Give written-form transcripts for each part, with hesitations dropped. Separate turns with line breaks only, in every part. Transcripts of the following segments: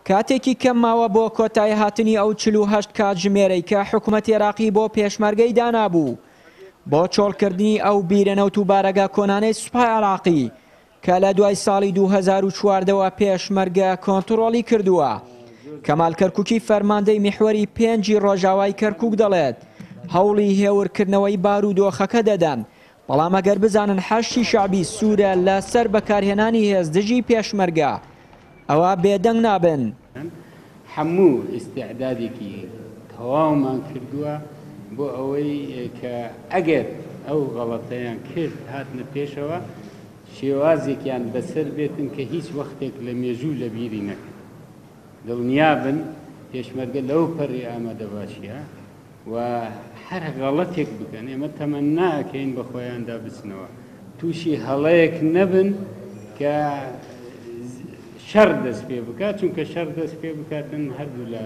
کاتێکی کەم ماوە بۆ کۆتایی هاتنی ئەو 48 کاتژمێرەی کە حکوومەتی عێراقی بۆ پێشمەرگەی دانابوو بۆ چۆڵکردنی ئەو بیرەنەوت و بارەگا کۆنانەی سوپای عێراقی کە لە دوای ساڵی 2014ەوە پێشمەرگە کۆنتڕۆڵی کردووە. کەمال کەرکووکی فەرماندەی میحوەری 5 ڕۆژاوای کەرکووک دەڵێت هەوڵی هێورکردنەوەی بارودۆخەکە دەدەن، بەڵام ئەگەر بزانن حەشتی شعبی سوورە لەسەر بەکارهێنانی هێزدژی پێشمەرگە ئەوە بێدەنگ نابن.
هەموو ئیستیعدادێکی تەواومان کردووە بۆ ئەوەی کە ئەگەر ئەو غەڵەتەیان کرد هاتنە پێشەوە شێوازێکیان بەسەر بێتن کە هیچ وەختێک لە مێژوو لە بیری نەکرد. دڵنیابن پێشمەرگە لەو پەڕی ئامادەباشیە و هەر غەڵەتێک بکەن ئێمە تەمەنا ئەکەین بە خۆیاندا بچنەوە تووشی هەڵەیەک نەبن کە شەڕ دەست پێ بکات، چونکە شەڕ دەست پێ بکاتن هەردوو لە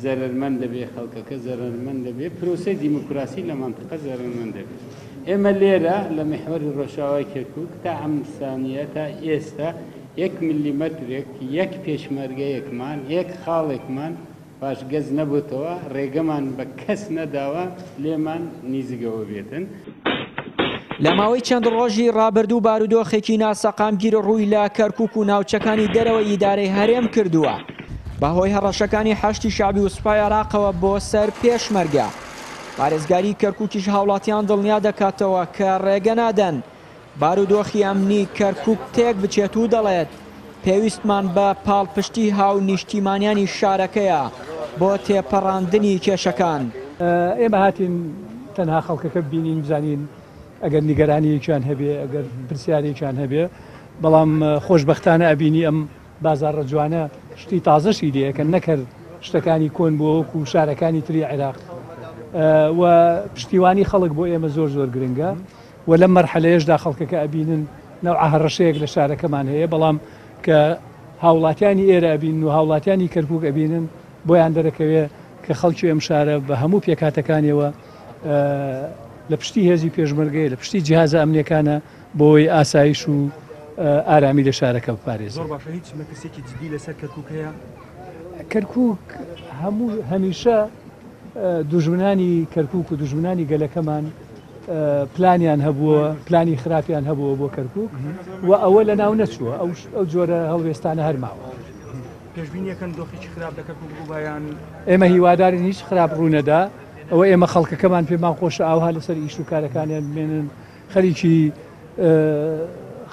زەرمەند دەبێ، خەڵکەکە زەرمەند دەبێ، پرۆسەی دیموکراسی لە مانتقە زەرمەند دەبێت. ئێمە لێرە لە محوەری ڕۆژاوای کەرکووک تا ئەم سانیە تا ئێستا 1 میلیمەترێک یەک پێشمەرگەیەکمان یەک خاڵێکمان باش گەز نەبووتەوە، ڕێگەمان بە کەس نەداوە لێمان نیزگەوە بێتن.
لە ماوەی چەند ڕۆژی ڕابردوو بارودۆخێکی ناسەقامگیر ڕووی لە کەرکووک و ناوچەکانی دەرەوەی ئیدارەی هەرێم کردووە بەهۆی هەڕەشەکانی حەشتی شعبی و سوپای عێراقەوە بۆ سەر پێشمەرگە. پارێزگاری کەرکووکیش هاوڵاتیان دڵنیا دەکاتەوە کە ڕێگە نادەن بارودۆخی ئەمنی کەرکووک تێک بچێت و دەڵێت پێویستمان بە پاڵپشتی هاو نیشتیمانیانی شارەکەیە بۆ تێپەڕاندنی کێشەکان.
ئێمە هاتین تەنها خەڵکەکە ببینین بزانین ئەگەر نیگەرانیەکیان هەبێ ئەگەر پرسیارێکیان هەبێ، بەڵام خۆشبەختانە ئەبینی ئەم بازاڕە جوانە شتی تازەشی لێکە نەکرد شتەکانی کۆن بۆ وەکو شارەکانی تری عێراق و پشتیوانی خەڵک بۆ ئێمە زۆر زۆر گرنگە و لەم مەرحەلەیەشدا خەڵکەکە ئەبینن نەوعە هەڕەشەیەک لە شارەکەمان هەیە، بەڵام کە هاوڵاتیانی ئێرە ئەبین و هاوڵاتیانی کەرکووک ئەبینن بۆیان دەرەکەوێ کە خەڵکی ئەم شارە بە هەموو پێکاتەکانیەوە لە پشتی هێزی پێشمەرگەی لە پشتی جیهازە ئەمنیەکانە بۆی ئاسایش و ئارامی لە شارەکە بپارێزێت.
زۆر باشە، هیچ مەترسێکی جدی لەسەر کەرکووک هەیە؟
کەرکووک هەمیشە دوژمنانی کەرکووک و دوژمنانی گەلەکەمان پلانیان هەبووە، پلانی خراپیان هەبووە بۆ کەرکووک و ئەوە لە ناو نەچووە، ئەو جۆرە هەڵوێستانە هەرماوە.
پێشبینیەکەن دۆخێکی خراپ لە کەرکووک بووبایان؟
ئێمە هیوادارین هیچ خراپ ڕوونەدا، ئەوە ئێمە خەڵکەکەمان پێمان خۆشە ئاوها لەسەر ئیش و کارەکانیان بمێنن، خەریکی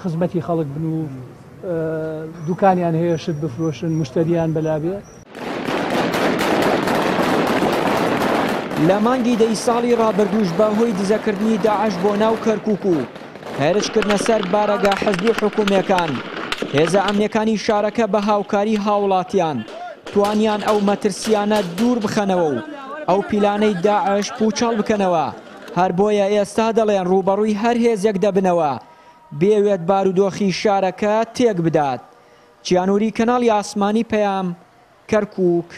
خزمەتی خەڵک بن و دوکانیان هەیە شت بفرۆشن، مشتریان بەلابێ.
لە مانگی دەی ساڵی ڕابردووش بەهۆی دزەکردنی داعش بۆ ناو کەرکووک و هێرشکردنە سەر بارەگا حەزبی حکوومەکان، هێزە ئەمنیەکانی شارەکە بە هاوکاری هاوڵاتیان توانیان ئەو مەترسیانە دوور بخەنەوە و ئەو پیلانەی داعش پوچەڵ بکەنەوە. هەر بۆیە ئێستا دەڵێن ڕوبەڕووی هەر هێزێک دەبنەوە بێوێت بارودۆخی شارەکە تێک بدات. چیانووری کەناڵی ئاسمانی پەیام، کەرکووک.